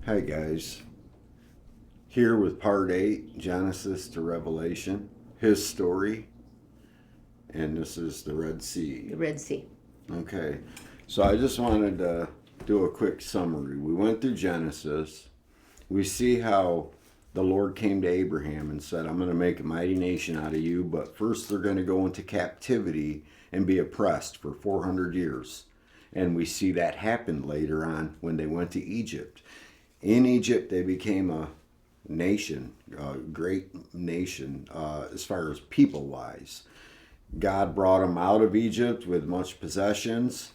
Hi guys, here with part 8, Genesis to Revelation, his story, and this is the Red Sea. The Red Sea. Okay, so I just wanted to do a quick summary. We went through Genesis. We see how the Lord came to Abraham and said, I'm going to make a mighty nation out of you, but first they're going to go into captivity and be oppressed for 400 years. And we see that happen later on when they went to Egypt. In Egypt, they became a nation, a great nation, as far as people wise. God brought them out of Egypt with much possessions.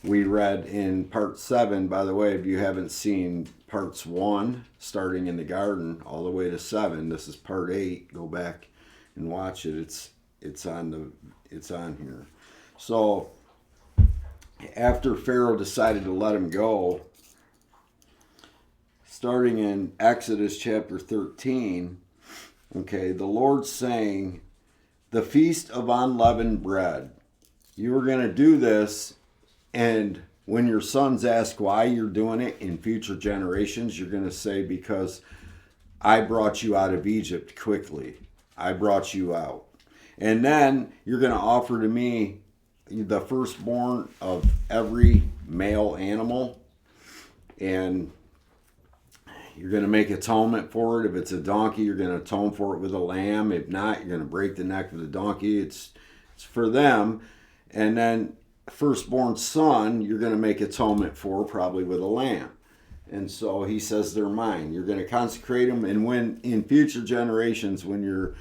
We read in part 7, by the way, if you haven't seen parts 1, starting in the garden, all the way to 7, this is part 8. Go back and watch it. It's on here. So after Pharaoh decided to let him go, starting in Exodus chapter 13, okay, the Lord's saying, the feast of unleavened bread. You are going to do this, and when your sons ask why you're doing it in future generations, you're going to say, because I brought you out of Egypt quickly. I brought you out. And then you're going to offer to me the firstborn of every male animal, and you're going to make atonement for it. If it's a donkey, you're going to atone for it with a lamb. If not, you're going to break the neck of the donkey. It's for them. And then firstborn son, you're going to make atonement for, probably with a lamb. And so he says they're mine. You're going to consecrate them. And when in future generations, when your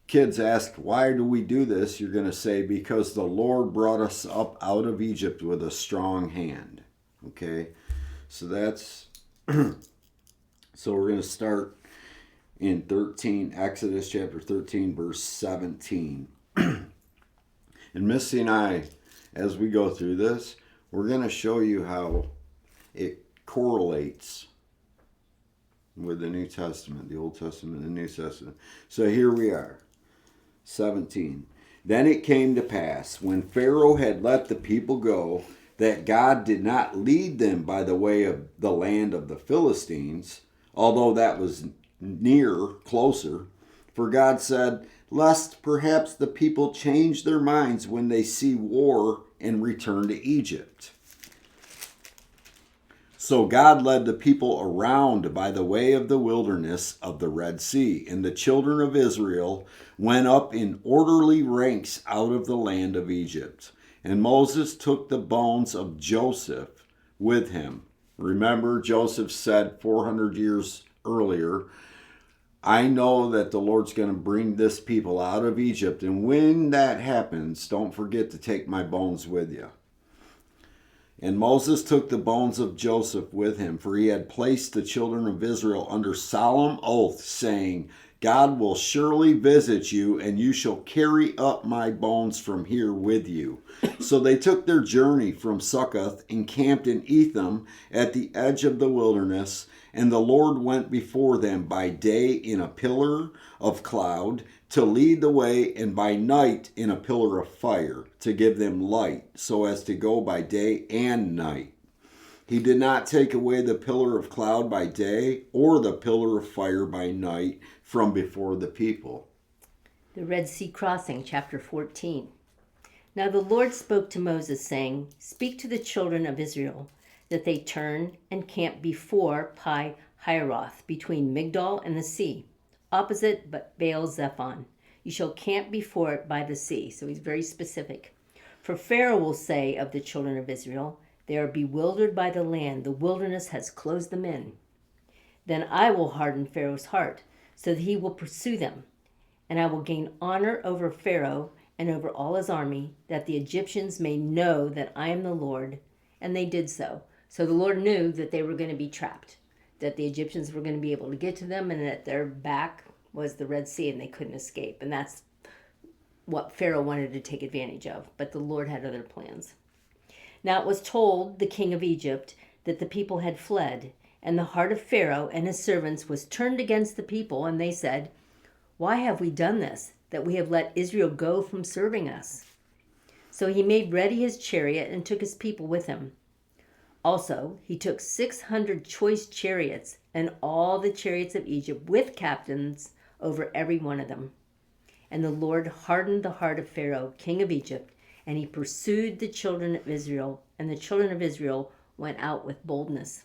kids ask, why do we do this? You're going to say, because the Lord brought us up out of Egypt with a strong hand. Okay? So that's... So we're going to start in Exodus chapter 13, verse 17. And Miss Sinai, as we go through this, we're going to show you how it correlates with the New Testament, the Old Testament and the New Testament. So here we are, 17. Then it came to pass, when Pharaoh had let the people go, that God did not lead them by the way of the land of the Philistines, although that was closer. For God said, lest perhaps the people change their minds when they see war and return to Egypt. So God led the people around by the way of the wilderness of the Red Sea, and the children of Israel went up in orderly ranks out of the land of Egypt. And Moses took the bones of Joseph with him. Remember, Joseph said 400 years earlier, I know that the Lord's going to bring this people out of Egypt. And when that happens, don't forget to take my bones with you. And Moses took the bones of Joseph with him, for he had placed the children of Israel under solemn oath, saying, God will surely visit you, and you shall carry up my bones from here with you. So they took their journey from Succoth, encamped in Etham at the edge of the wilderness, and the Lord went before them by day in a pillar of cloud to lead the way, and by night in a pillar of fire to give them light, so as to go by day and night. He did not take away the pillar of cloud by day or the pillar of fire by night from before the people. The Red Sea crossing, chapter 14. Now the Lord spoke to Moses, saying, speak to the children of Israel, that they turn and camp before Pi Hiroth, between Migdol and the sea, opposite Baal Zephon. You shall camp before it by the sea. So he's very specific. For Pharaoh will say of the children of Israel, they are bewildered by the land. The wilderness has closed them in. Then I will harden Pharaoh's heart, so that he will pursue them. And I will gain honor over Pharaoh and over all his army, that the Egyptians may know that I am the Lord. And they did so. So the Lord knew that they were going to be trapped, that the Egyptians were going to be able to get to them, and that their back was the Red Sea and they couldn't escape. And that's what Pharaoh wanted to take advantage of. But the Lord had other plans. Now it was told the king of Egypt that the people had fled, and the heart of Pharaoh and his servants was turned against the people, and they said, why have we done this, that we have let Israel go from serving us? So he made ready his chariot and took his people with him. Also, he took 600 choice chariots and all the chariots of Egypt with captains over every one of them. And the Lord hardened the heart of Pharaoh, king of Egypt, and he pursued the children of Israel, and the children of Israel went out with boldness.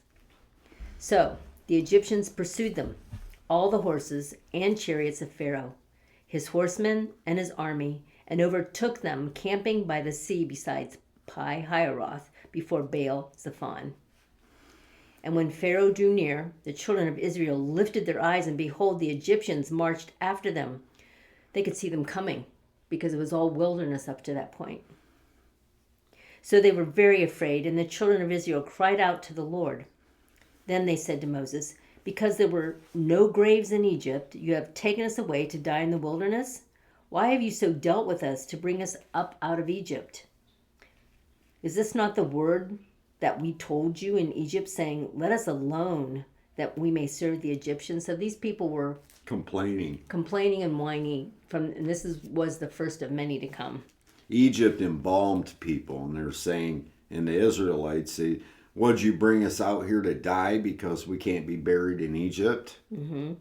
So the Egyptians pursued them, all the horses and chariots of Pharaoh, his horsemen and his army, and overtook them camping by the sea beside Pi-hahiroth before Baal-zephon. And when Pharaoh drew near, the children of Israel lifted their eyes, and behold, the Egyptians marched after them. They could see them coming because it was all wilderness up to that point. So they were very afraid, and the children of Israel cried out to the Lord. Then they said to Moses, because there were no graves in Egypt, you have taken us away to die in the wilderness? Why have you so dealt with us to bring us up out of Egypt? Is this not the word that we told you in Egypt, saying, let us alone, that we may serve the Egyptians? So these people were Complaining and whining, and this was the first of many to come. Egypt embalmed people, and they're saying, and the Israelites say, would you bring us out here to die because we can't be buried in Egypt? Mm-hmm.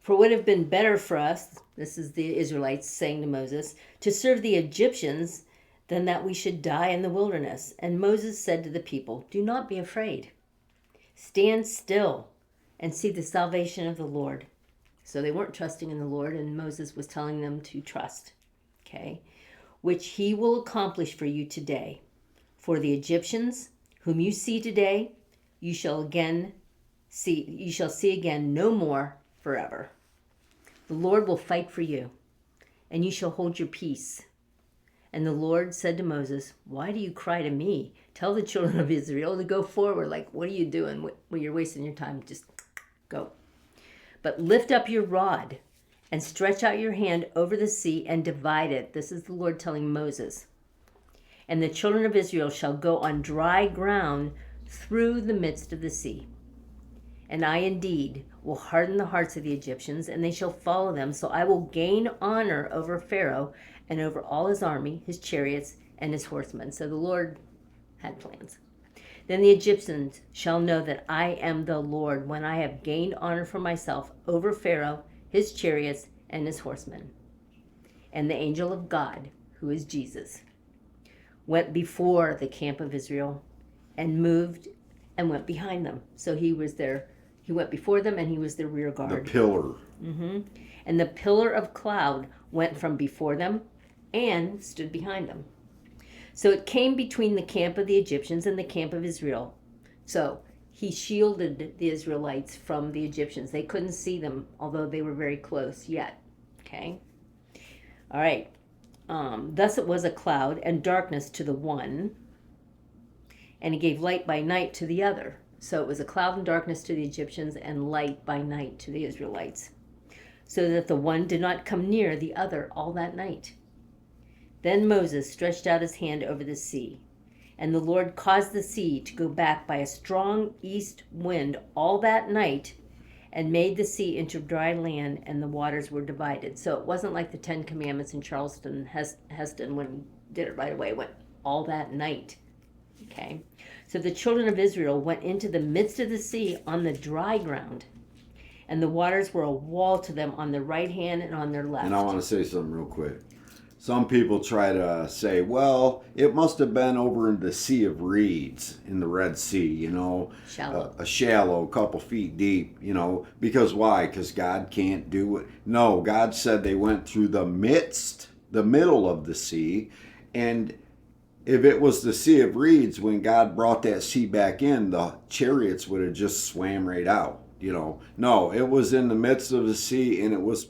For it would have been better for us, this is the Israelites saying to Moses, to serve the Egyptians than that we should die in the wilderness. And Moses said to the people, do not be afraid. Stand still and see the salvation of the Lord. So they weren't trusting in the Lord, and Moses was telling them to trust. Okay? Which he will accomplish for you today. For the Egyptians whom you see today, you shall see again no more forever. The Lord will fight for you, and you shall hold your peace. And the Lord said to Moses, why do you cry to me? Tell the children of Israel to go forward. Like, what are you doing? Well, you're wasting your time. Just go. But lift up your rod and stretch out your hand over the sea and divide it. This is the Lord telling Moses. And the children of Israel shall go on dry ground through the midst of the sea. And I indeed will harden the hearts of the Egyptians, and they shall follow them. So I will gain honor over Pharaoh and over all his army, his chariots, and his horsemen. So the Lord had plans. Then the Egyptians shall know that I am the Lord when I have gained honor for myself over Pharaoh, his chariots, and his horsemen. And the angel of God, who is Jesus, went before the camp of Israel and moved and went behind them. So he was there. He went before them, and he was their rear guard. The pillar. Mm-hmm. And the pillar of cloud went from before them and stood behind them. So it came between the camp of the Egyptians and the camp of Israel. So he shielded the Israelites from the Egyptians. They couldn't see them, although they were very close yet. Okay? All right. Thus it was a cloud and darkness to the one, and he gave light by night to the other. So it was a cloud and darkness to the Egyptians and light by night to the Israelites, so that the one did not come near the other all that night. Then Moses stretched out his hand over the sea, and the Lord caused the sea to go back by a strong east wind all that night, and made the sea into dry land, and the waters were divided. So it wasn't like the Ten Commandments in Charleston, Heston, when he did it right away. It went all that night. Okay? So the children of Israel went into the midst of the sea on the dry ground, and the waters were a wall to them on their right hand and on their left. And I want to say something real quick. Some people try to say, well, it must have been over in the Sea of Reeds in the Red Sea, you know. Shallow. A shallow, couple feet deep, you know. Because why? Because God can't do it. No, God said they went through the middle of the sea. And if it was the Sea of Reeds, when God brought that sea back in, the chariots would have just swam right out, you know. No, it was in the midst of the sea, and it was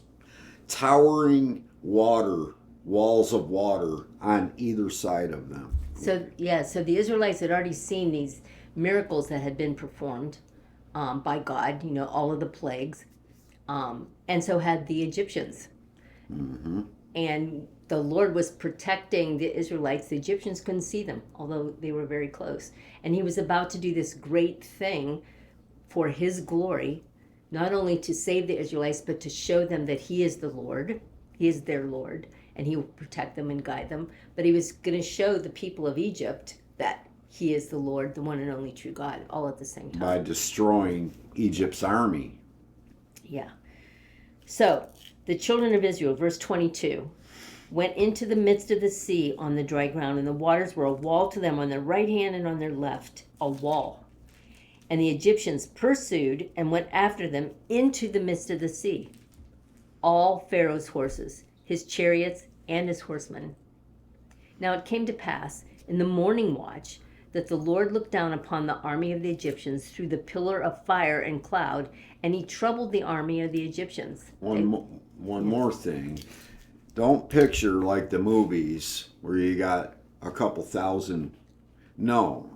towering water, walls of water on either side of them. So the Israelites had already seen these miracles that had been performed by God, you know, all of the plagues, and so had the Egyptians. Mm-hmm. And the Lord was protecting the Israelites. The Egyptians couldn't see them, although they were very close. And he was about to do this great thing for his glory, not only to save the Israelites, but to show them that he is the Lord. He is their Lord, and he will protect them and guide them. But he was going to show the people of Egypt that he is the Lord, the one and only true God, all at the same time. By destroying Egypt's army. Yeah. So, the children of Israel, verse 22, went into the midst of the sea on the dry ground, and the waters were a wall to them on their right hand and on their left, a wall. And the Egyptians pursued and went after them into the midst of the sea, all Pharaoh's horses, his chariots, and his horsemen. Now it came to pass in the morning watch that the Lord looked down upon the army of the Egyptians through the pillar of fire and cloud, and he troubled the army of the Egyptians. One more thing. Don't picture like the movies where you got a couple thousand. No.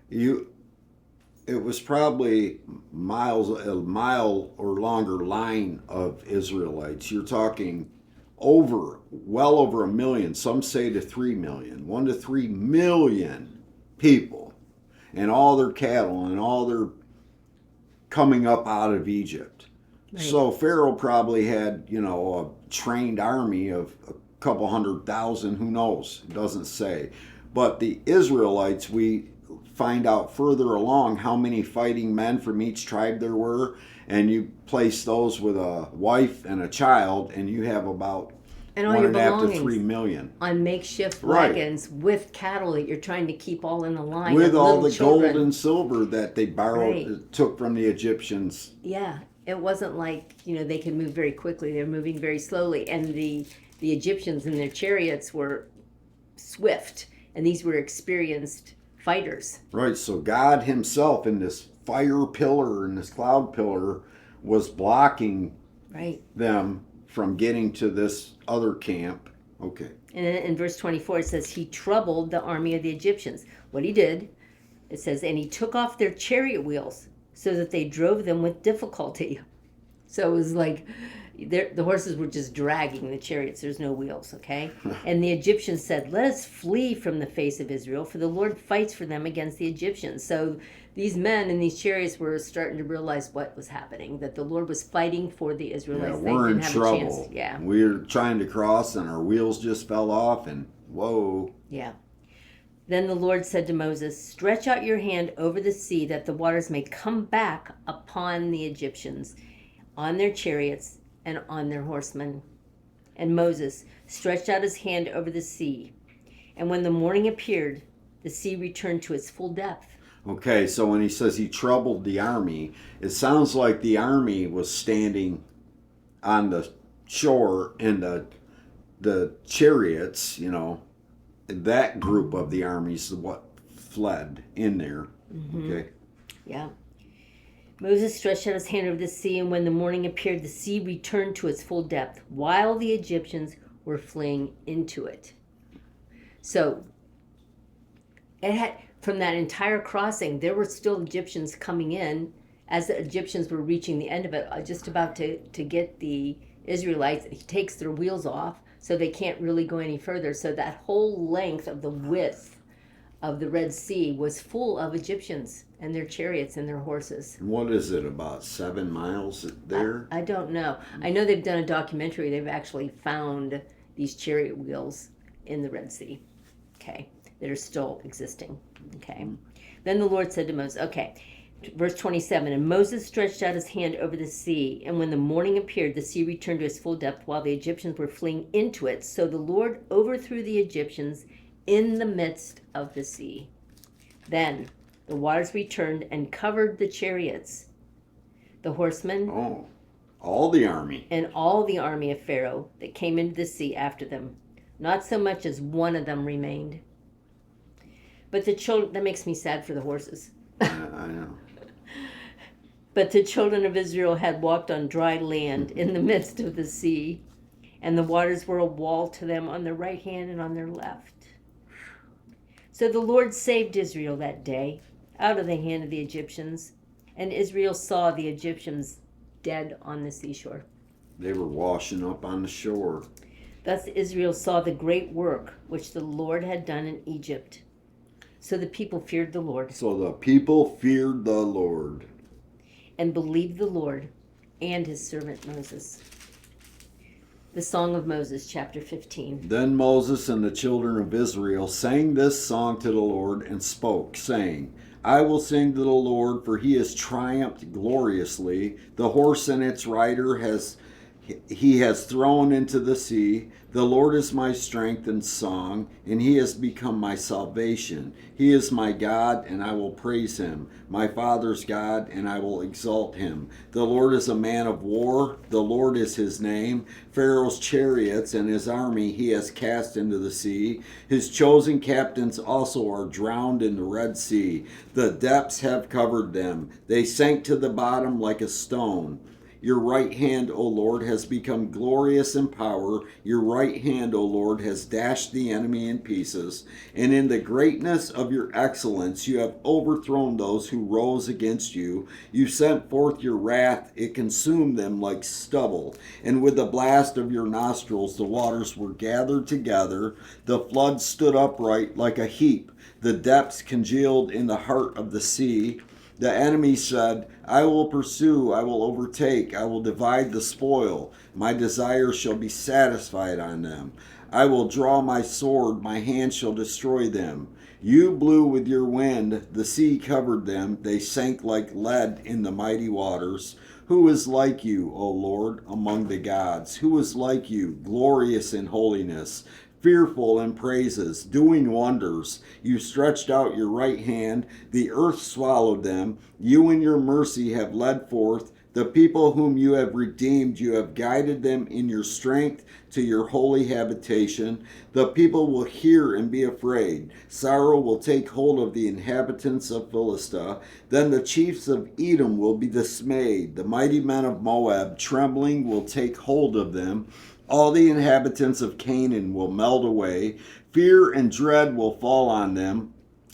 It was probably a mile or longer line of Israelites. You're talking well over 1 million. Some say to 3 million. 1 to 3 million people. And all their cattle and all their coming up out of Egypt. Right. So Pharaoh probably had, a trained army of a couple 100,000. Who knows? It doesn't say. But the Israelites, we find out further along how many fighting men from each tribe there were, and you place those with a wife and a child, and you have about and 1.5 to 3 million on makeshift wagons with cattle that you're trying to keep all in a line with all the children. Gold and silver that they borrowed, right. Took from the Egyptians. Yeah, it wasn't like they could move very quickly. They're moving very slowly, and the Egyptians in their chariots were swift, and these were experienced fighters. Right, so God himself in this fire pillar and this cloud pillar was blocking them from getting to this other camp. Okay. And in verse 24 it says he troubled the army of the Egyptians. What he did, it says, and he took off their chariot wheels so that they drove them with difficulty. So it was like the horses were just dragging the chariots. There's no wheels, okay? And the Egyptians said, let us flee from the face of Israel, for the Lord fights for them against the Egyptians. So these men in these chariots were starting to realize what was happening, that the Lord was fighting for the Israelites. Yeah, we're in trouble. Yeah. We're trying to cross and our wheels just fell off and whoa. Yeah. Then the Lord said to Moses, stretch out your hand over the sea that the waters may come back upon the Egyptians, on their chariots, and on their horsemen. And Moses stretched out his hand over the sea. And when the morning appeared, the sea returned to its full depth. Okay, so when he says he troubled the army, it sounds like the army was standing on the shore and the chariots, that group of the armies is what fled in there. Mm-hmm. Okay. Yeah. Moses stretched out his hand over the sea, and when the morning appeared, the sea returned to its full depth, while the Egyptians were fleeing into it. So, from that entire crossing, there were still Egyptians coming in as the Egyptians were reaching the end of it, just about to get the Israelites. He takes their wheels off, so they can't really go any further. So that whole length of the width of the Red Sea was full of Egyptians and their chariots and their horses. What is it, about 7 miles there? I don't know. I know they've done a documentary. They've actually found these chariot wheels in the Red Sea, okay, that are still existing, okay. Then the Lord said to Moses, okay, verse 27, and Moses stretched out his hand over the sea, and when the morning appeared, the sea returned to its full depth while the Egyptians were fleeing into it. So the Lord overthrew the Egyptians in the midst of the sea. Then the waters returned and covered the chariots, the horsemen, all the army, and all the army of Pharaoh that came into the sea after them. Not so much as one of them remained. But the children, that makes me sad for the horses. I know. But the children of Israel had walked on dry land in the midst of the sea, and the waters were a wall to them on their right hand and on their left. So the Lord saved Israel that day out of the hand of the Egyptians, and Israel saw the Egyptians dead on the seashore. They were washing up on the shore. Thus Israel saw the great work which the Lord had done in Egypt. So the people feared the Lord. So the people feared the Lord. And believed the Lord and his servant Moses. The Song of Moses, chapter 15. Then Moses and the children of Israel sang this song to the Lord and spoke, saying, I will sing to the Lord, for he has triumphed gloriously. The horse and its rider he has thrown into the sea. The Lord is my strength and song, and he has become my salvation. He is my God, and I will praise him, my father's God, and I will exalt him. The Lord is a man of war. The Lord is his name. Pharaoh's chariots and his army he has cast into the sea. His chosen captains also are drowned in the Red Sea. The depths have covered them. They sank to the bottom like a stone. Your right hand, O Lord, has become glorious in power. Your right hand, O Lord, has dashed the enemy in pieces. And in the greatness of your excellence, you have overthrown those who rose against you. You sent forth your wrath. It consumed them like stubble. And with the blast of your nostrils, the waters were gathered together. The flood stood upright like a heap. The depths congealed in the heart of the sea. The enemy said, I will pursue, I will overtake, I will divide the spoil. My desire shall be satisfied on them. I will draw my sword, my hand shall destroy them. You blew with your wind, the sea covered them, they sank like lead in the mighty waters. Who is like you, O Lord, among the gods? Who is like you, glorious in holiness, fearful in praises, doing wonders? You stretched out your right hand, the earth swallowed them. You in your mercy have led forth the people whom you have redeemed. You have guided them in your strength to your holy habitation. The people will hear and be afraid. Sorrow will take hold of the inhabitants of Philistia. Then the chiefs of Edom will be dismayed. The mighty men of Moab, trembling, will take hold of them. All the inhabitants of Canaan will melt away. Fear and dread will fall on them.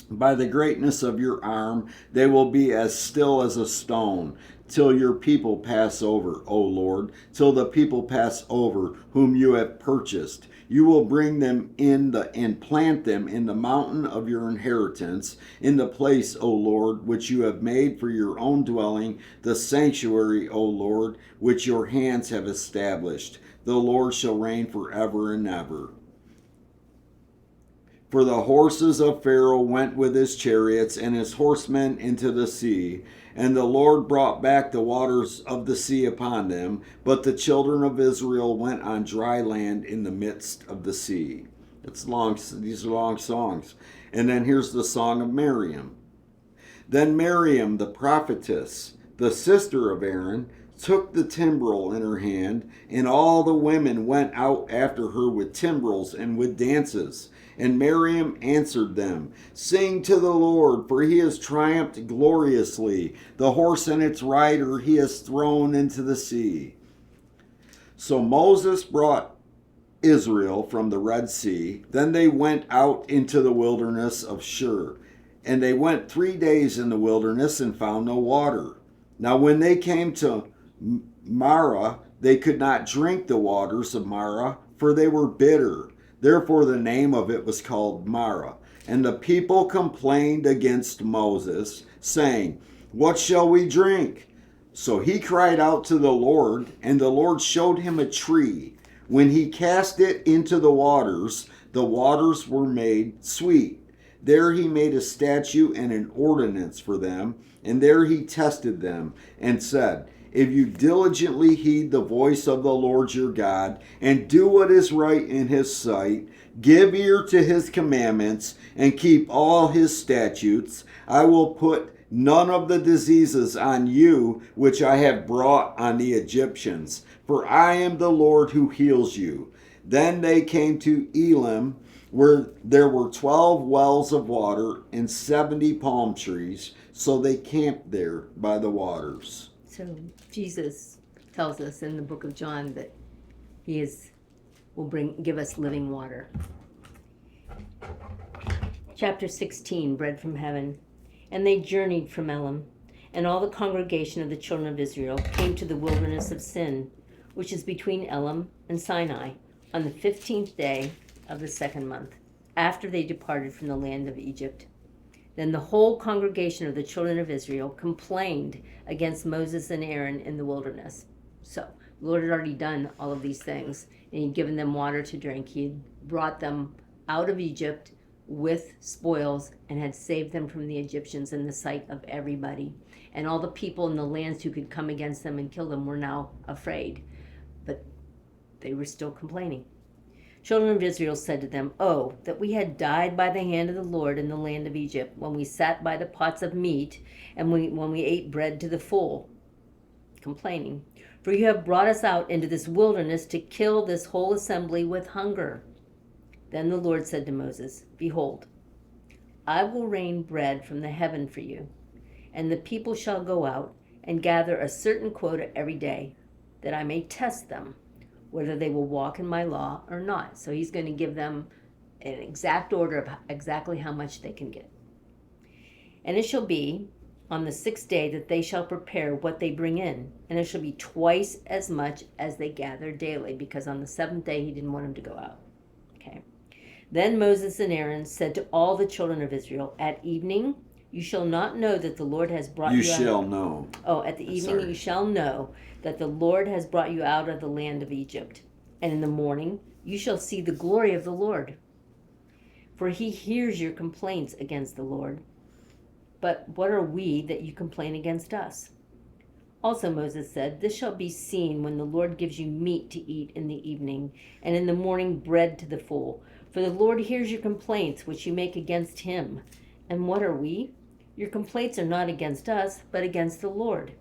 By the greatness of your arm, they will be as still as a stone, till your people pass over, O Lord, till the people pass over whom you have purchased. You will bring them in and plant them in the mountain of your inheritance, in the place, O Lord, which you have made for your own dwelling, the sanctuary, O Lord, which your hands have established. The Lord shall reign forever and ever. For the horses of Pharaoh went with his chariots and his horsemen into the sea, and the Lord brought back the waters of the sea upon them, but the children of Israel went on dry land in the midst of the sea. These are long songs. And then here's the song of Miriam. Then Miriam, the prophetess, the sister of Aaron, took the timbrel in her hand, and all the women went out after her with timbrels and with dances. And Miriam answered them, Sing to the Lord, for he has triumphed gloriously. The horse and its rider he has thrown into the sea. So Moses brought Israel from the Red Sea. Then they went out into the wilderness of Shur. And they went 3 days in the wilderness and found no water. Now when they came to Marah, they could not drink the waters of Marah, for they were bitter. Therefore the name of it was called Marah. And the people complained against Moses, saying, What shall we drink? So he cried out to the Lord, and the Lord showed him a tree. When he cast it into the waters were made sweet. There he made a statute and an ordinance for them, and there he tested them, and said, If you diligently heed the voice of the Lord your God, and do what is right in his sight, give ear to his commandments, and keep all his statutes, I will put none of the diseases on you which I have brought on the Egyptians, for I am the Lord who heals you. Then they came to Elim, where there were 12 wells of water and 70 palm trees, so they camped there by the waters. So Jesus tells us in the book of John that he will give us living water. Chapter 16, Bread from Heaven. And they journeyed from Elim, and all the congregation of the children of Israel came to the wilderness of Sin, which is between Elim and Sinai, on the 15th day of the 2nd month, after they departed from the land of Egypt. Then the whole congregation of the children of Israel complained against Moses and Aaron in the wilderness. So The Lord had already done all of these things, and he'd given them water to drink. He had brought them out of Egypt with spoils and had saved them from the Egyptians in the sight of everybody. And all the people in the lands who could come against them and kill them were now afraid. But they were still complaining. Children of Israel said to them, "Oh, that we had died by the hand of the Lord in the land of Egypt, when we sat by the pots of meat, and when we ate bread to the full." Complaining. "For you have brought us out into this wilderness to kill this whole assembly with hunger." Then the Lord said to Moses, "Behold, I will rain bread from the heaven for you, and the people shall go out and gather a certain quota every day, that I may test them, whether they will walk in my law or not." So he's going to give them an exact order of exactly how much they can get. "And it shall be on the 6th day that they shall prepare what they bring in, and it shall be twice as much as they gather daily," because on the 7th day he didn't want them to go out. Okay. Then Moses and Aaron said to all the children of Israel, "At evening you shall not know that the Lord has brought you out." You shall know. Oh, at the evening Sorry. you shall know that the Lord has brought you out of the land of Egypt. And in the morning you shall see the glory of the Lord. For he hears your complaints against the Lord. But what are we that you complain against us? Also Moses said, "This shall be seen when the Lord gives you meat to eat in the evening, and in the morning bread to the full. For the Lord hears your complaints which you make against him. And what are we? Your complaints are not against us, but against the Lord."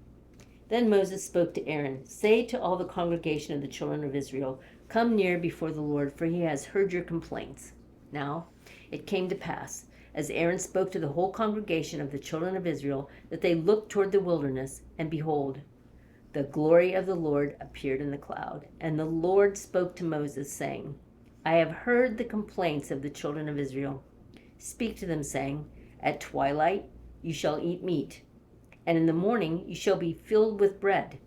Then Moses spoke to Aaron, "Say to all the congregation of the children of Israel, 'Come near before the Lord, for he has heard your complaints.'" Now it came to pass, as Aaron spoke to the whole congregation of the children of Israel, that they looked toward the wilderness, and behold, the glory of the Lord appeared in the cloud. And the Lord spoke to Moses, saying, "I have heard the complaints of the children of Israel. Speak to them, saying, 'At twilight you shall eat meat, and in the morning you shall be filled with bread,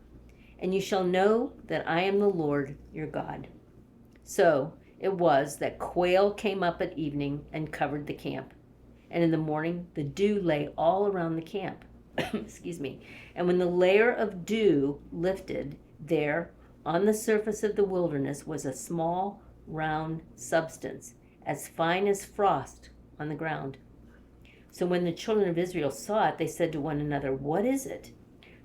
and you shall know that I am the Lord your God.'" So it was that quail came up at evening and covered the camp, and in the morning the dew lay all around the camp. Excuse me. And when the layer of dew lifted, there on the surface of the wilderness was a small round substance, as fine as frost on the ground. So when the children of Israel saw it, they said to one another, "What is it?"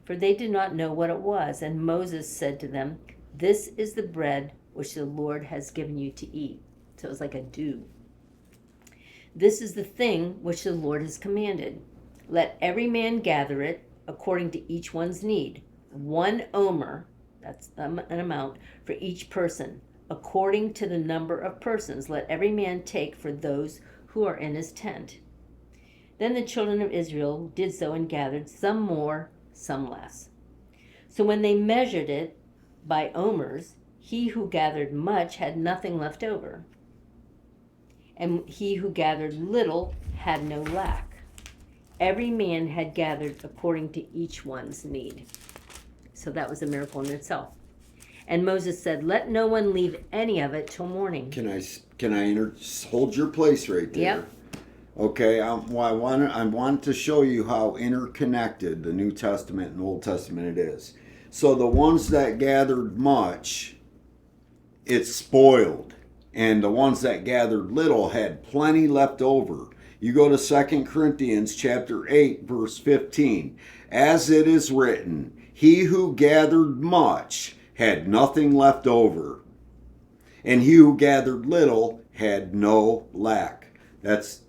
For they did not know what it was. And Moses said to them, "This is the bread which the Lord has given you to eat." So it was like a dew. "This is the thing which the Lord has commanded. Let every man gather it according to each one's need. 1 omer, that's an amount, for each person. According to the number of persons, let every man take for those who are in his tent." Then the children of Israel did so and gathered, some more, some less. So when they measured it by omers, he who gathered much had nothing left over, and he who gathered little had no lack. Every man had gathered according to each one's need. So that was a miracle in itself. And Moses said, "Let no one leave any of it till morning." Can I hold your place right there? Yep. Okay, I want to show you how interconnected the New Testament and Old Testament it is. So the ones that gathered much, it's spoiled. And the ones that gathered little had plenty left over. You go to 2 Corinthians chapter 8, verse 15. "As it is written, he who gathered much had nothing left over, and he who gathered little had no lack." That's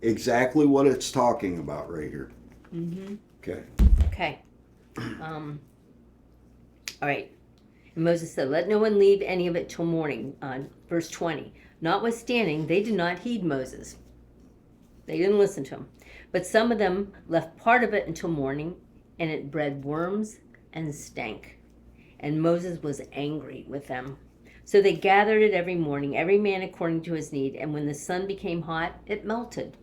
exactly what it's talking about right here. Mm-hmm. Okay. Okay. All right. And Moses said, "Let no one leave any of it till morning." Verse 20. Notwithstanding, they did not heed Moses. They didn't listen to him. But some of them left part of it until morning, and it bred worms and stank. And Moses was angry with them. So they gathered it every morning, every man according to his need. And when the sun became hot, it melted.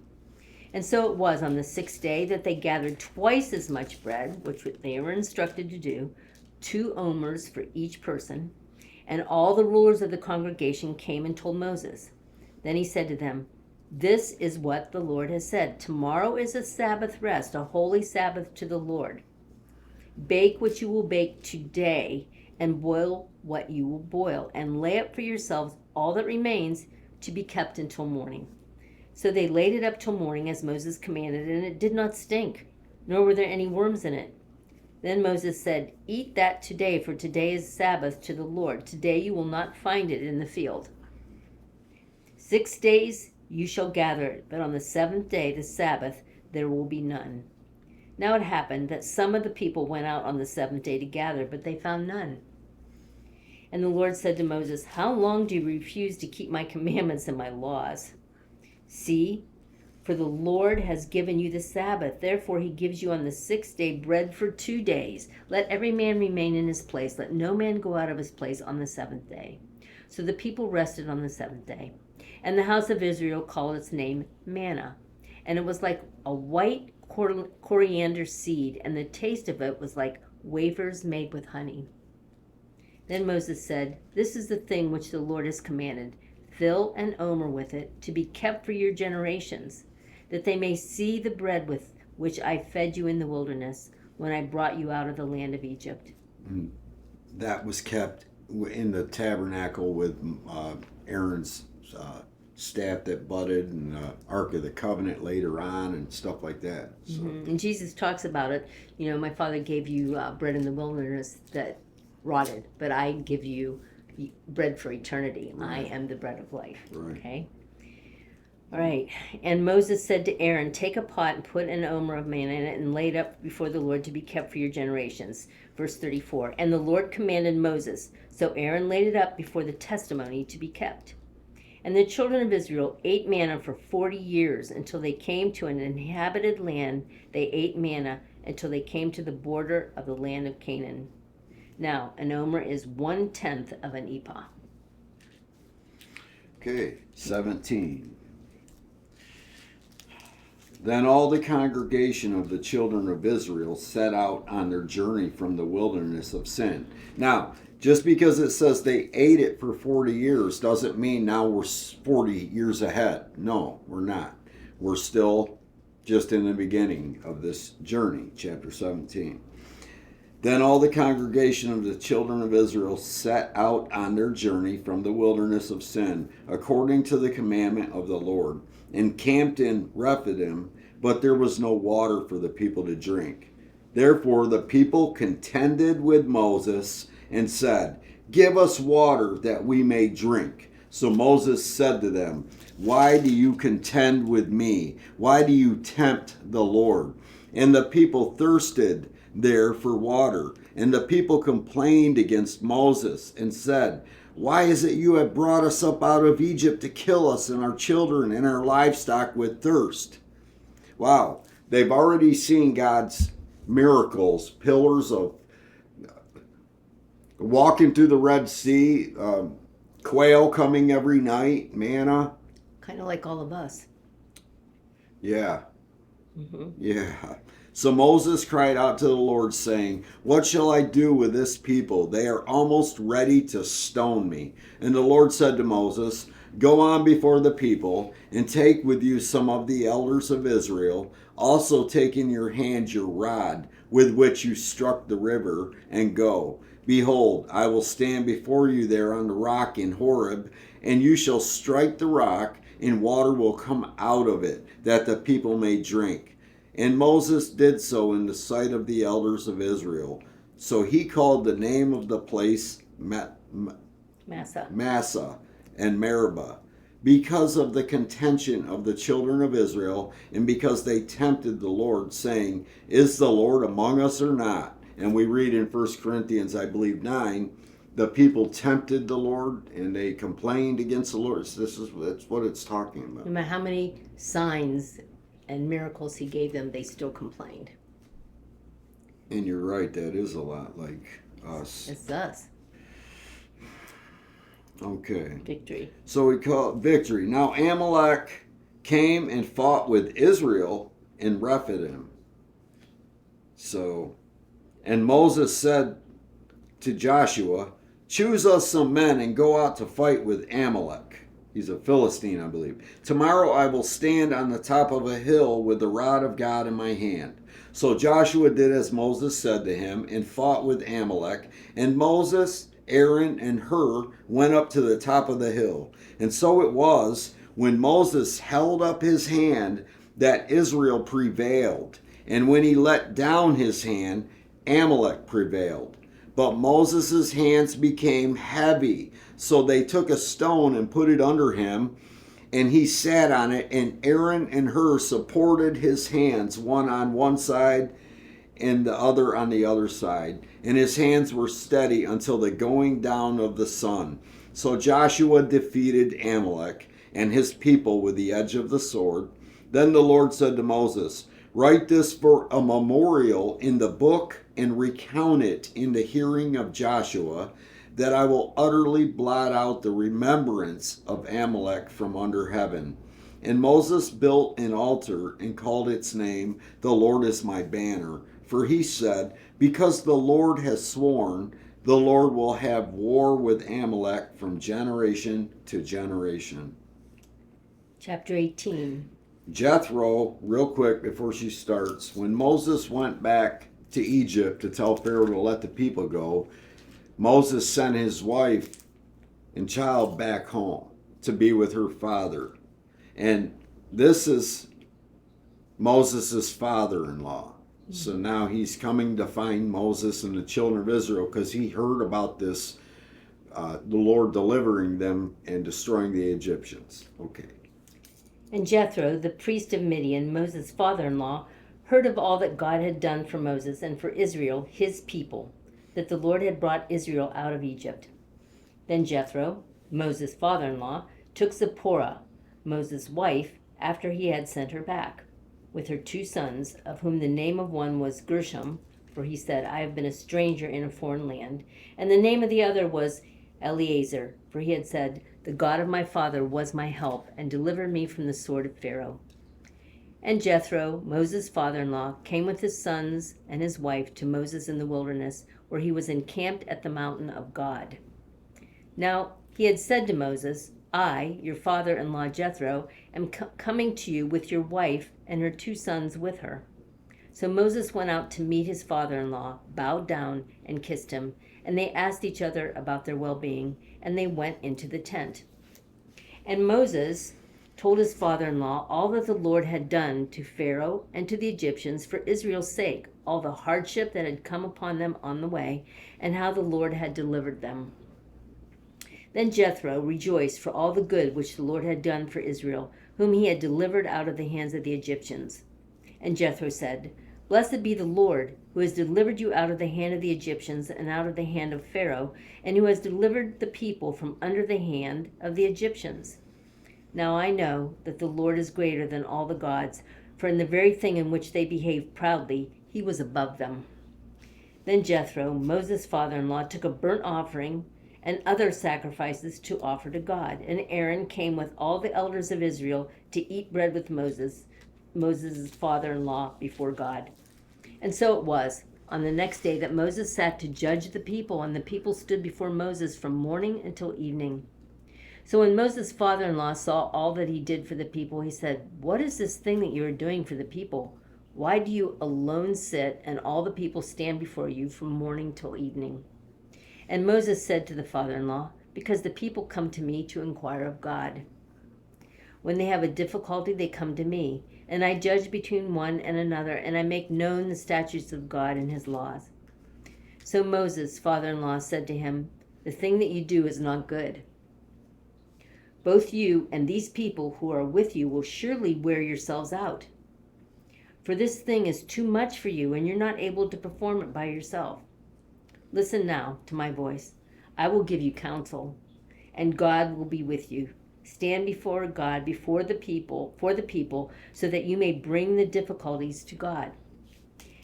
And so it was on the 6th day that they gathered twice as much bread, which they were instructed to do, 2 omers for each person. And all the rulers of the congregation came and told Moses. Then he said to them, "This is what the Lord has said. Tomorrow is a Sabbath rest, a holy Sabbath to the Lord. Bake what you will bake today, and boil what you will boil, and lay up for yourselves all that remains to be kept until morning. So they laid it up till morning as Moses commanded, and it did not stink, nor were there any worms in it. Then Moses said, Eat that today, for today is Sabbath to the Lord. Today you will not find it in the field. 6 days you shall gather it, but on the seventh day, the Sabbath, there will be none. Now it happened that some of the people went out on the seventh day to gather, but they found none. And the Lord said to Moses, How long do you refuse to keep my commandments and my laws? See, for the Lord has given you the Sabbath. Therefore he gives you on the 6th day bread for 2 days. Let every man remain in his place. Let no man go out of his place on the seventh day. So the people rested on the seventh day. And the house of Israel called its name Manna. And it was like a white coriander seed, and the taste of it was like wafers made with honey. Then Moses said, This is the thing which the Lord has commanded. Fill an omer with it, to be kept for your generations, that they may see the bread with which I fed you in the wilderness, when I brought you out of the land of Egypt. That was kept in the tabernacle with Aaron's staff that budded, and the Ark of the Covenant later on, and stuff like that. So. And Jesus talks about it. You know, my Father gave you bread in the wilderness that rotted, but I give you bread for eternity. Right. I am the bread of life. Right. Okay. All right. And Moses said to Aaron, Take a pot and put an omer of manna in it, and lay it up before the Lord to be kept for your generations. Verse 34. And the Lord commanded Moses, so Aaron laid it up before the testimony to be kept. And the children of Israel ate manna for 40 years until they came to an inhabited land. They ate manna until they came to the border of the land of Canaan. Now, an omer is 1/10 of an ephah. Okay, 17. Then all the congregation of the children of Israel set out on their journey from the wilderness of Sin. Now, just because it says they ate it for 40 years doesn't mean now we're 40 years ahead. No, we're not. We're still just in the beginning of this journey, chapter 17. Then all the congregation of the children of Israel set out on their journey from the wilderness of Sin, according to the commandment of the Lord, and camped in Rephidim, but there was no water for the people to drink. Therefore the people contended with Moses and said, Give us water that we may drink. So Moses said to them, Why do you contend with me? Why do you tempt the Lord? And the people thirsted there for water. And the people complained against Moses and said, Why is it you have brought us up out of Egypt to kill us and our children and our livestock with thirst? Wow, they've already seen God's miracles, pillars of walking through the Red Sea, quail coming every night, manna. Kind of like all of us. Yeah. Yeah. So Moses cried out to the Lord, saying, What shall I do with this people? They are almost ready to stone me. And the Lord said to Moses, Go on before the people, and take with you some of the elders of Israel. Also take in your hand your rod, with which you struck the river, and go. Behold, I will stand before you there on the rock in Horeb, and you shall strike the rock, and water will come out of it, that the people may drink. And Moses did so in the sight of the elders of Israel. So he called the name of the place Massa and Meribah, because of the contention of the children of Israel, and because they tempted the Lord, saying, Is the Lord among us or not? And we read in 1 Corinthians, I believe, 9, the people tempted the Lord and they complained against the Lord. That's what it's talking about. No matter how many signs and miracles he gave them, they still complained. And you're right, that is a lot like us. It's us. Okay. Victory. So we call it victory. Now Amalek came and fought with Israel in Rephidim. And Moses said to Joshua, Choose us some men and go out to fight with Amalek. He's a Philistine, I believe. Tomorrow I will stand on the top of a hill with the rod of God in my hand. So Joshua did as Moses said to him and fought with Amalek. And Moses, Aaron, and Hur went up to the top of the hill. And so it was, when Moses held up his hand, that Israel prevailed. And when he let down his hand, Amalek prevailed. But Moses' hands became heavy. So they took a stone and put it under him, and he sat on it, and Aaron and Hur supported his hands, one on one side and the other on the other side. And his hands were steady until the going down of the sun. So Joshua defeated Amalek and his people with the edge of the sword. Then the Lord said to Moses, "Write this for a memorial in the book and recount it in the hearing of Joshua, that I will utterly blot out the remembrance of Amalek from under heaven." And Moses built an altar and called its name, "The Lord is my banner." For he said, "Because the Lord has sworn, the Lord will have war with Amalek from generation to generation. Chapter 18. Jethro, real quick before she starts, when Moses went back to Egypt to tell Pharaoh to let the people go, Moses sent his wife and child back home to be with her father. And this is Moses' father-in-law. So now he's coming to find Moses and the children of Israel because he heard about this, the Lord delivering them and destroying the Egyptians. Okay. And Jethro, the priest of Midian, Moses' father-in-law, heard of all that God had done for Moses and for Israel, his people, that the Lord had brought Israel out of Egypt. Then Jethro, Moses' father-in-law, took Zipporah, Moses' wife, after he had sent her back, with her 2 sons, of whom the name of one was Gershom, for he said, "I have been a stranger in a foreign land," and the name of the other was Eleazar, for he had said, "The God of my father was my help, and delivered me from the sword of Pharaoh." And Jethro, Moses' father-in-law, came with his sons and his wife to Moses in the wilderness, where he was encamped at the mountain of God. Now he had said to Moses, "I, your father-in-law Jethro, am coming to you with your wife and her 2 sons with her." So Moses went out to meet his father-in-law, bowed down and kissed him, and they asked each other about their well-being, and they went into the tent. And Moses told his father-in-law all that the Lord had done to Pharaoh and to the Egyptians for Israel's sake, all the hardship that had come upon them on the way, and how the Lord had delivered them. Then Jethro rejoiced for all the good which the Lord had done for Israel, whom he had delivered out of the hands of the Egyptians. And Jethro said, "Blessed be the Lord, who has delivered you out of the hand of the Egyptians and out of the hand of Pharaoh, and who has delivered the people from under the hand of the Egyptians. Now I know that the Lord is greater than all the gods, for in the very thing in which they behaved proudly, he was above them." Then Jethro, Moses' father-in-law, took a burnt offering and other sacrifices to offer to God. And Aaron came with all the elders of Israel to eat bread with Moses' father-in-law before God. And so it was, on the next day, that Moses sat to judge the people, and the people stood before Moses from morning until evening. So when Moses' father-in-law saw all that he did for the people, he said, "What is this thing that you are doing for the people? Why do you alone sit, and all the people stand before you from morning till evening?" And Moses said to the father-in-law, "Because the people come to me to inquire of God. When they have a difficulty, they come to me, and I judge between one and another, and I make known the statutes of God and his laws." So Moses' father-in-law said to him, "The thing that you do is not good. Both you and these people who are with you will surely wear yourselves out. For this thing is too much for you, and you're not able to perform it by yourself. Listen now to my voice. I will give you counsel, and God will be with you. Stand before God, for the people, so that you may bring the difficulties to God.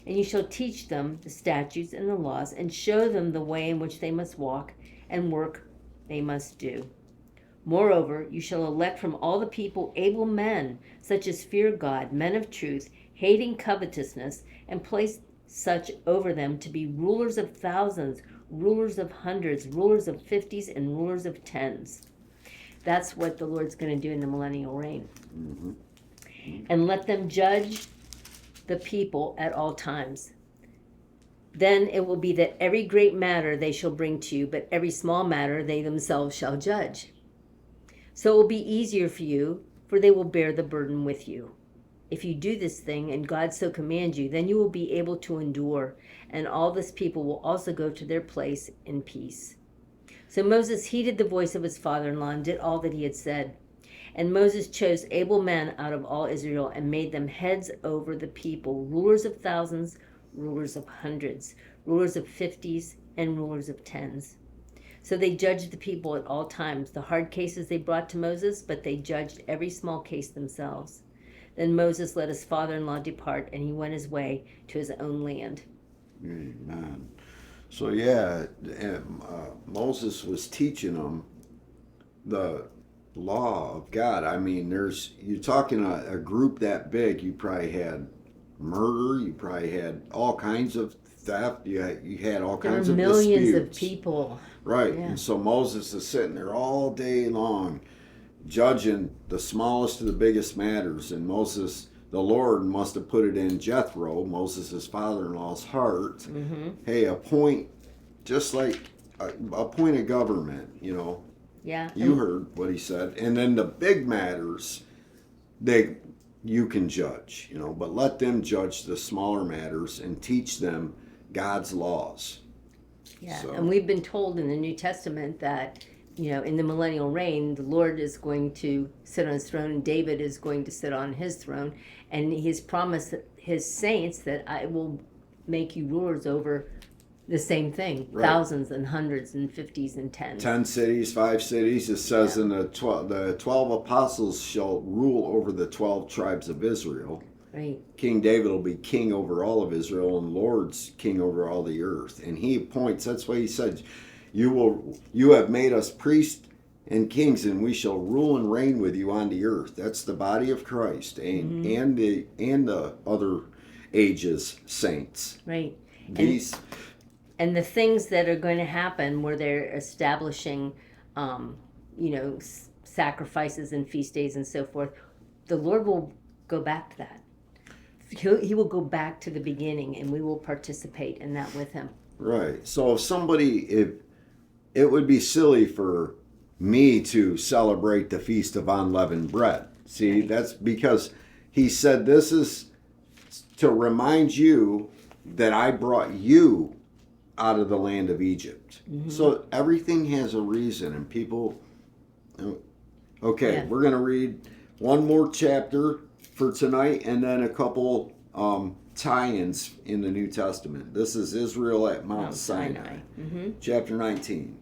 And you shall teach them the statutes and the laws, and show them the way in which they must walk, and work they must do. Moreover, you shall elect from all the people able men, such as fear God, men of truth, hating covetousness, and place such over them to be rulers of thousands, rulers of hundreds, rulers of 50s, and rulers of 10s. That's what the Lord's going to do in the millennial reign. And let them judge the people at all times. Then it will be that every great matter they shall bring to you, but every small matter they themselves shall judge. So it will be easier for you, for they will bear the burden with you. If you do this thing, and God so commands you, then you will be able to endure, and all this people will also go to their place in peace. So Moses heeded the voice of his father-in-law and did all that he had said. And Moses chose able men out of all Israel and made them heads over the people, rulers of thousands, rulers of hundreds, rulers of 50s, and rulers of 10s. So they judged the people at all times. The hard cases they brought to Moses, but they judged every small case themselves. Then Moses let his father-in-law depart, and he went his way to his own land. Amen. So yeah, Moses was teaching them the law of God. I mean, you're talking a group that big. You probably had murder. You probably had all kinds of theft. You had all kinds of millions disputes. Of people. Right. Yeah. And so Moses is sitting there all day long, judging the smallest to the biggest matters. And Moses, the Lord must have put it in Jethro, Moses' father-in-law's heart. Mm-hmm. Hey, appoint, just like appoint a government, Yeah. You heard what he said. And then the big matters, you can judge, but let them judge the smaller matters and teach them God's laws. Yeah. So. And we've been told in the New Testament that, in the millennial reign, the Lord is going to sit on his throne and David is going to sit on his throne. And he's promised his saints that I will make you rulers over the same thing, right. Thousands and hundreds and 50s and 10s. 10 cities, 5 cities. It says in the 12 apostles shall rule over the 12 tribes of Israel. Right. King David will be king over all of Israel, and Lord's king over all the earth. And he appoints, that's why he said, you have made us priests and kings, and we shall rule and reign with you on the earth. That's the body of Christ and the other ages saints. Right. These and the things that are going to happen where they're establishing sacrifices and feast days and so forth, the Lord will go back to that. He will go back to the beginning, and we will participate in that with him. Right. So if it would be silly for me to celebrate the Feast of Unleavened Bread. See, right. That's because he said this is to remind you that I brought you out of the land of Egypt. Mm-hmm. So everything has a reason, and people... Okay, yeah. We're going to read one more chapter for tonight, and then a couple tie-ins in the New Testament. This is Israel at Mount Sinai. Mm-hmm. Chapter 19.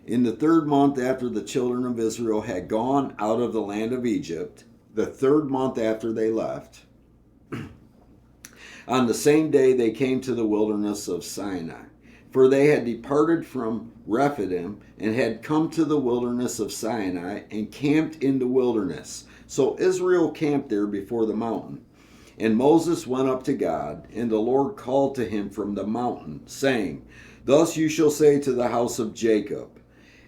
In the 3rd month after the children of Israel had gone out of the land of Egypt, the 3rd month after they left, on the same day they came to the wilderness of Sinai. For they had departed from Rephidim and had come to the wilderness of Sinai and camped in the wilderness. So Israel camped there before the mountain. And Moses went up to God, and the Lord called to him from the mountain, saying, Thus you shall say to the house of Jacob,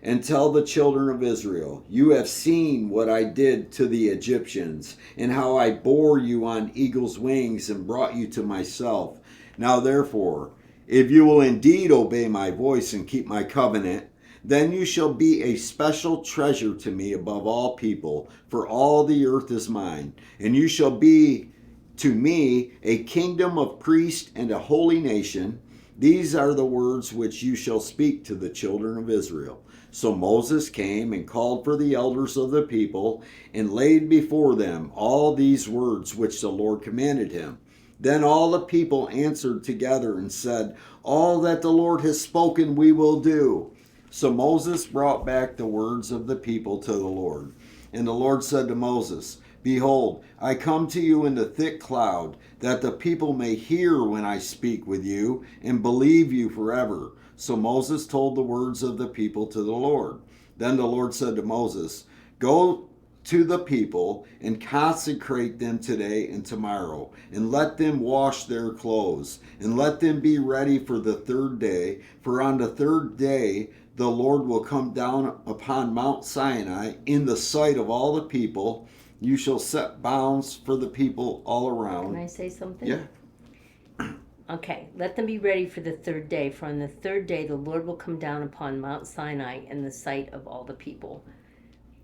and tell the children of Israel, You have seen what I did to the Egyptians, and how I bore you on eagle's wings and brought you to myself. Now therefore, if you will indeed obey my voice and keep my covenant, then you shall be a special treasure to me above all people, for all the earth is mine. And you shall be to me a kingdom of priests and a holy nation. These are the words which you shall speak to the children of Israel. So Moses came and called for the elders of the people and laid before them all these words which the Lord commanded him. Then all the people answered together and said, All that the Lord has spoken we will do. So Moses brought back the words of the people to the Lord. And the Lord said to Moses, Behold, I come to you in the thick cloud, that the people may hear when I speak with you, and believe you forever. So Moses told the words of the people to the Lord. Then the Lord said to Moses, Go to the people and consecrate them today and tomorrow, and let them wash their clothes, and let them be ready for the 3rd day. For on the 3rd day the Lord will come down upon Mount Sinai in the sight of all the people, You shall set bounds for the people all around. Can I say something? Yeah. Okay, let them be ready for the third day, for on the third day the Lord will come down upon Mount Sinai in the sight of all the people.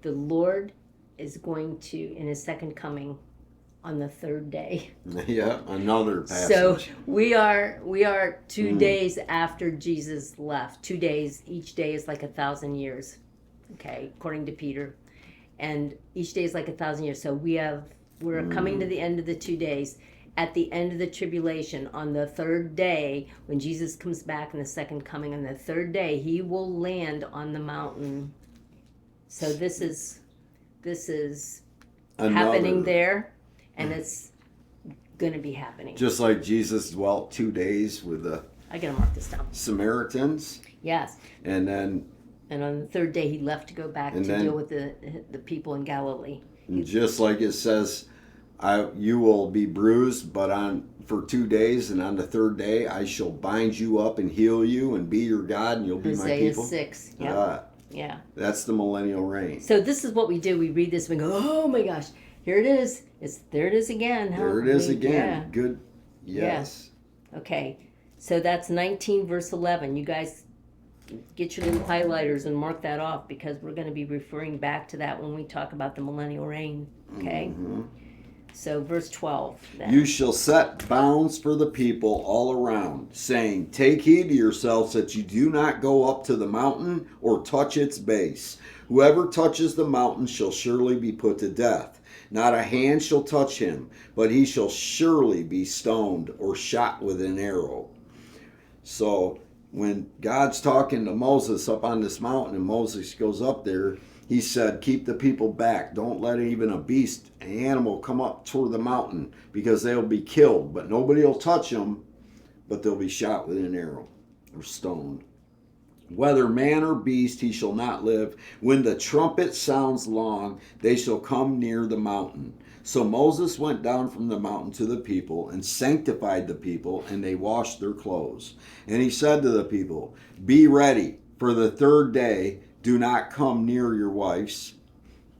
The Lord is going to, in his second coming, on the third day. Yeah, another passage. So we are 2 days after Jesus left. 2 days, each day is like 1,000 years. Okay, according to Peter. And each day is like 1,000 years. So we're coming to the end of the 2 days. At the end of the tribulation, on the third day, when Jesus comes back in the second coming, on the third day, he will land on the mountain. So this is happening there, and it's going to be happening. Just like Jesus dwelt 2 days with the I gotta mark this down. Samaritans. Yes. And then. And on the third day, he left to go back to deal with the people in Galilee. Just like it says, you will be bruised, but for 2 days, and on the third day, I shall bind you up and heal you and be your God, and you'll be my people. Hosea 6. Yeah. That's the millennial reign. So this is what we do. We read this and we go, oh my gosh, here it is. There it is again. There it is again. Yeah. Good. Yes. Yeah. Okay. So that's 19 verse 11. You guys get your little highlighters and mark that off, because we're going to be referring back to that when we talk about the millennial reign. Okay? Mm-hmm. So verse 12. Then. You shall set bounds for the people all around, saying, take heed to yourselves that you do not go up to the mountain or touch its base. Whoever touches the mountain shall surely be put to death. Not a hand shall touch him, but he shall surely be stoned or shot with an arrow. So when God's talking to Moses up on this mountain, and Moses goes up there, he said, keep the people back. Don't let even a beast, an animal, come up toward the mountain, because they'll be killed. But nobody will touch them, but they'll be shot with an arrow or stoned. Whether man or beast, he shall not live. When the trumpet sounds long, they shall come near the mountain. So Moses went down from the mountain to the people and sanctified the people, and they washed their clothes. And he said to the people, be ready, for the third day do not come near your wives.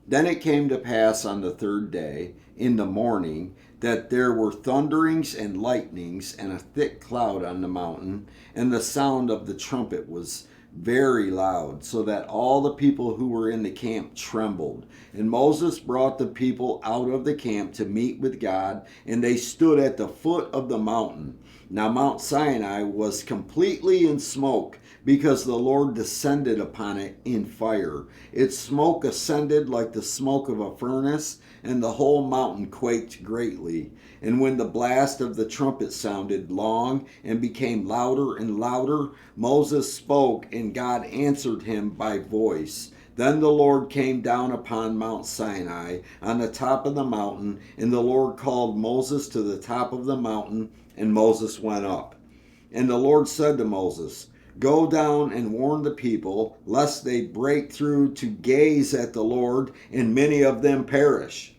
Then it came to pass on the third day, in the morning, that there were thunderings and lightnings and a thick cloud on the mountain, and the sound of the trumpet was very loud, so that all the people who were in the camp trembled. And Moses brought the people out of the camp to meet with God, and they stood at the foot of the mountain. Now Mount Sinai was completely in smoke, because the Lord descended upon it in fire. Its smoke ascended like the smoke of a furnace, and the whole mountain quaked greatly. And when the blast of the trumpet sounded long and became louder and louder, Moses spoke, and God answered him by voice. Then the Lord came down upon Mount Sinai on the top of the mountain, and the Lord called Moses to the top of the mountain, and Moses went up. And the Lord said to Moses, go down and warn the people, lest they break through to gaze at the Lord, and many of them perish.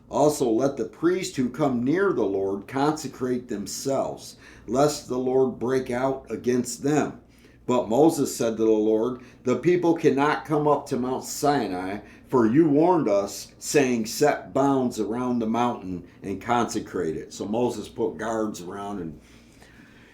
Also let the priests who come near the Lord consecrate themselves, lest the Lord break out against them. But Moses said to the Lord, the people cannot come up to Mount Sinai, for you warned us, saying, set bounds around the mountain and consecrate it. So Moses put guards around, and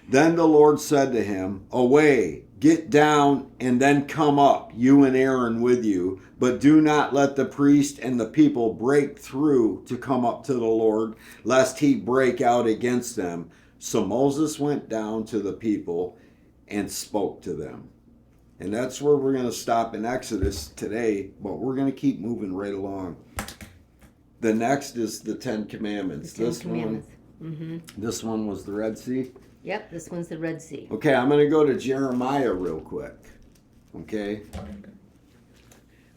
then the Lord said to him, away, get down, and then come up, you and Aaron with you. But do not let the priest and the people break through to come up to the Lord, lest he break out against them. So Moses went down to the people and spoke to them. And that's where we're going to stop in Exodus today, but we're going to keep moving right along. The next is the Ten Commandments. The Ten Commandments. This one was the Red Sea. Yep, this one's the Red Sea. Okay, I'm going to go to Jeremiah real quick. Okay?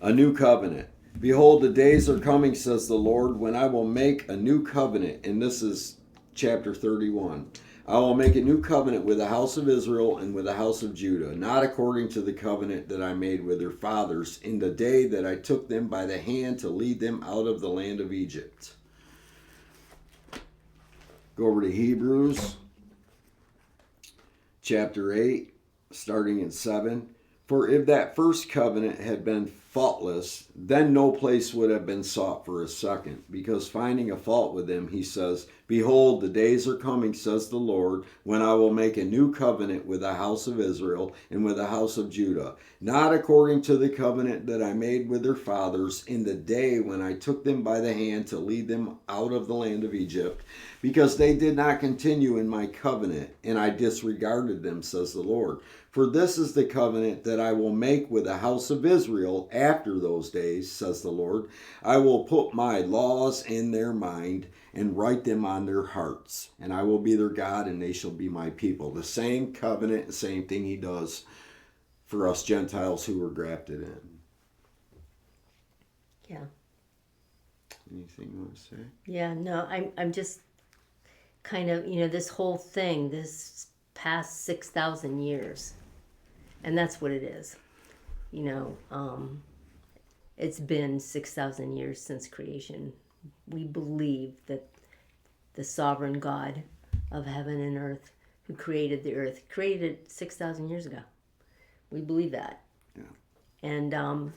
A new covenant. Behold, the days are coming, says the Lord, when I will make a new covenant. And this is chapter 31. I will make a new covenant with the house of Israel and with the house of Judah, not according to the covenant that I made with their fathers in the day that I took them by the hand to lead them out of the land of Egypt. Go over to Hebrews chapter 8, starting in 7. For if that first covenant had been faultless, then no place would have been sought for a second. Because finding a fault with him, he says, behold, the days are coming, says the Lord, when I will make a new covenant with the house of Israel and with the house of Judah, not according to the covenant that I made with their fathers in the day when I took them by the hand to lead them out of the land of Egypt, because they did not continue in my covenant, and I disregarded them, says the Lord. For this is the covenant that I will make with the house of Israel after those days, says the Lord. I will put my laws in their mind and write them on their hearts, and I will be their God, and they shall be my people. The same covenant, the same thing he does for us Gentiles who were grafted in. Yeah. Anything you want to say? Yeah, no, I'm just kind of, this whole thing, this past 6,000 years, and that's what it is. It's been 6,000 years since creation. We believe that the sovereign God of heaven and earth, who created the earth, created it 6,000 years ago. We believe that. Yeah. And,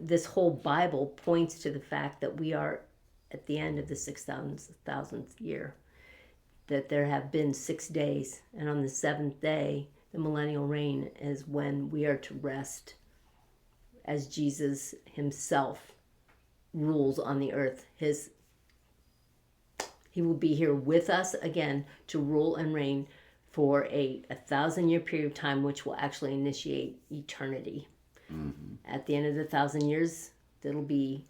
this whole Bible points to the fact that we are at the end of the 6,000th year, that there have been 6 days, and on the seventh day, the millennial reign is when we are to rest as Jesus himself rules on the earth. He will be here with us again to rule and reign for a 1,000-year period of time, which will actually initiate eternity. Mm-hmm. At the end of the 1,000 years, there'll be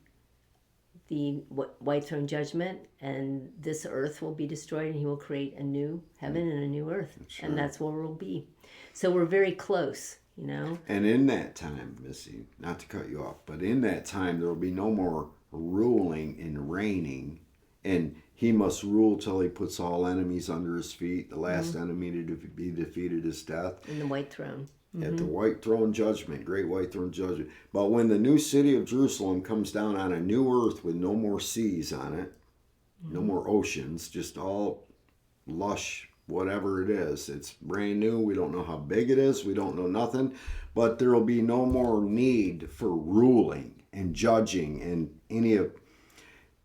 the white throne judgment, and this earth will be destroyed, and he will create a new heaven and a new earth. And that's where we'll be. So we're very close, And in that time, Missy, not to cut you off, but in that time there will be no more ruling and reigning, and he must rule till he puts all enemies under his feet. The last enemy to be defeated is death. In the white throne. Mm-hmm. At the white throne judgment, great white throne judgment. But when the new city of Jerusalem comes down on a new earth with no more seas on it, no more oceans, just all lush, whatever it is. It's brand new. We don't know how big it is. We don't know nothing. But there will be no more need for ruling and judging and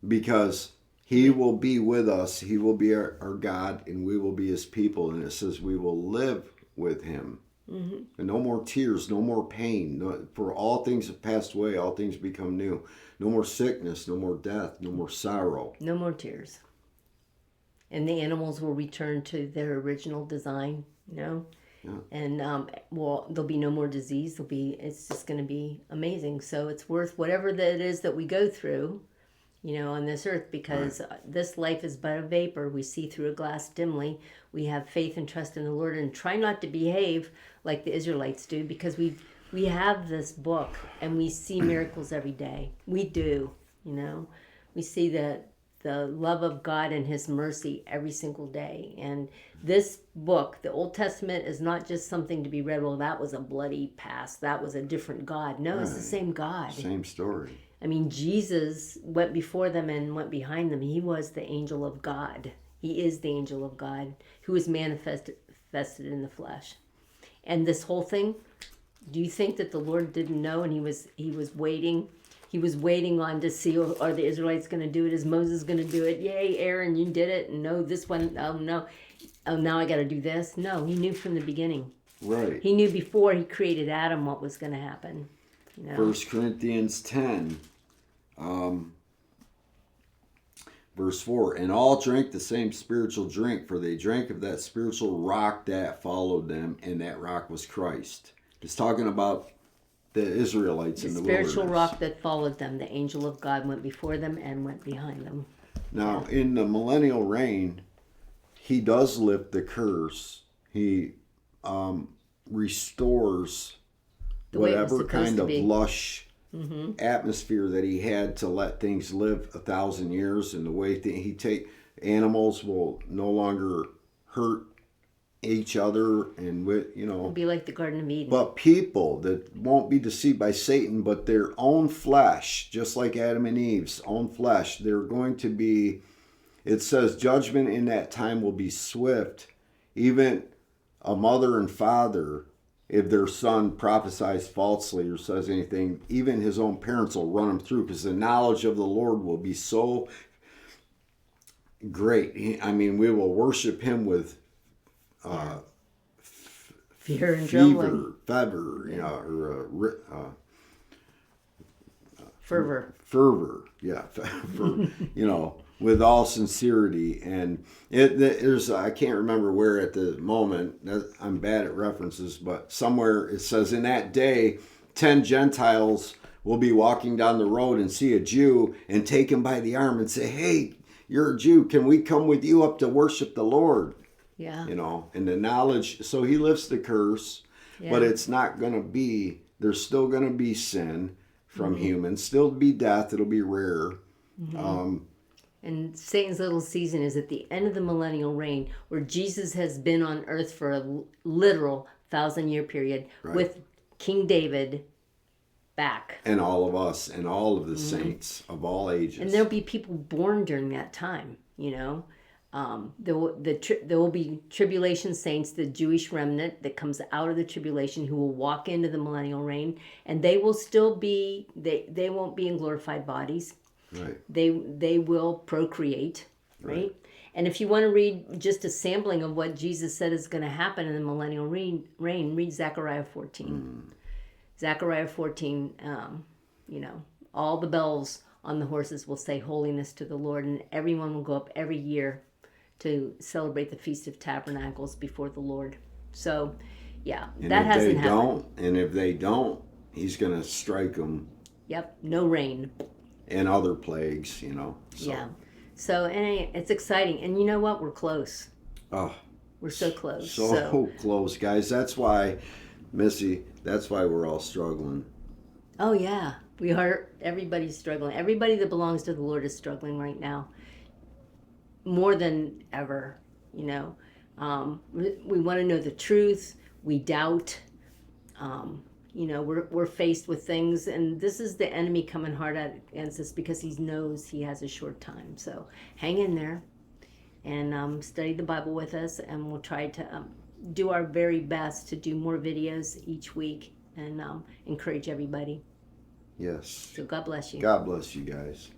because he will be with us. He will be our God, and we will be his people. And it says we will live with him. Mm-hmm. And no more tears, no more pain. For all things have passed away, all things become new. No more sickness, no more death, no more sorrow. No more tears. And the animals will return to their original design, Yeah. And there'll be no more disease. It's just going to be amazing. So it's worth whatever that it is that we go through, on this earth, because this life is but a vapor. We see through a glass dimly. We have faith and trust in the Lord, and try not to behave like the Israelites do, because we have this book and we see miracles every day. We do, We see the love of God and his mercy every single day. And this book, the Old Testament, is not just something to be read. Well, that was a bloody past. That was a different God. No, It's the same God. Same story. I mean, Jesus went before them and went behind them. He was the angel of God. He is the angel of God who was manifested in the flesh. And this whole thing, do you think that the Lord didn't know, and he was waiting? He was waiting on to see, are the Israelites going to do it? Is Moses going to do it? Yay, Aaron, you did it. And no, this one, oh no. Oh, now I got to do this. No, he knew from the beginning. Right. He knew before he created Adam what was going to happen. 1 Corinthians 10, verse 4, and all drank the same spiritual drink, for they drank of that spiritual rock that followed them, and that rock was Christ. It's talking about the Israelites in the wilderness. The spiritual rock that followed them, the angel of God went before them and went behind them. Now, in the millennial reign, he does lift the curse. He restores whatever kind of lush atmosphere that he had to let things live 1,000 years, and the way animals will no longer hurt each other, and it'll be like the Garden of Eden. But people that won't be deceived by Satan, but their own flesh, just like Adam and Eve's own flesh, they're going to be. It says judgment in that time will be swift. Even a mother and father if their son prophesies falsely or says anything, even his own parents will run him through, because the knowledge of the Lord will be so great. I mean, we will worship him with fear and trembling, fever, you know, or fervor. Yeah, you know, with all sincerity. And there's, I can't remember where at the moment, I'm bad at references, but somewhere it says, in that day 10 Gentiles will be walking down the road and see a Jew and take him by the arm and say, hey, you're a Jew, can we come with you up to worship the Lord? Yeah. You know, and the knowledge, so he lifts the curse, but it's not going to be, there's still going to be sin from humans, still be death, it'll be rare. And Satan's little season is at the end of the millennial reign, where Jesus has been on earth for a literal 1,000-year period, with King David back. And all of us and all of the saints of all ages. And there'll be people born during that time, you know. There will be tribulation saints, the Jewish remnant that comes out of the tribulation, who will walk into the millennial reign, and they will still be, they won't be in glorified bodies. Right. They will procreate, right? And if you want to read just a sampling of what Jesus said is going to happen in the millennial reign, read Zechariah 14. Zechariah 14, you know, all the bells on the horses will say holiness to the Lord, and everyone will go up every year to celebrate the Feast of Tabernacles before the Lord. So, yeah, and that hasn't happened. And if they don't, he's going to strike them. Yep, no rain. And other plagues, you know. So. Yeah. So, and it's exciting. And you know what? We're close. Oh. We're so close. So close, guys. That's why, Missy, that's why we're all struggling. Oh, yeah. We are. Everybody's struggling. Everybody that belongs to the Lord is struggling right now. More than ever, you know. We want to know the truth. We doubt. You know, we're faced with things, and this is the enemy coming hard against us because he knows he has a short time. So hang in there and study the Bible with us, and we'll try to do our very best to do more videos each week and encourage everybody. Yes. So God bless you. God bless you guys.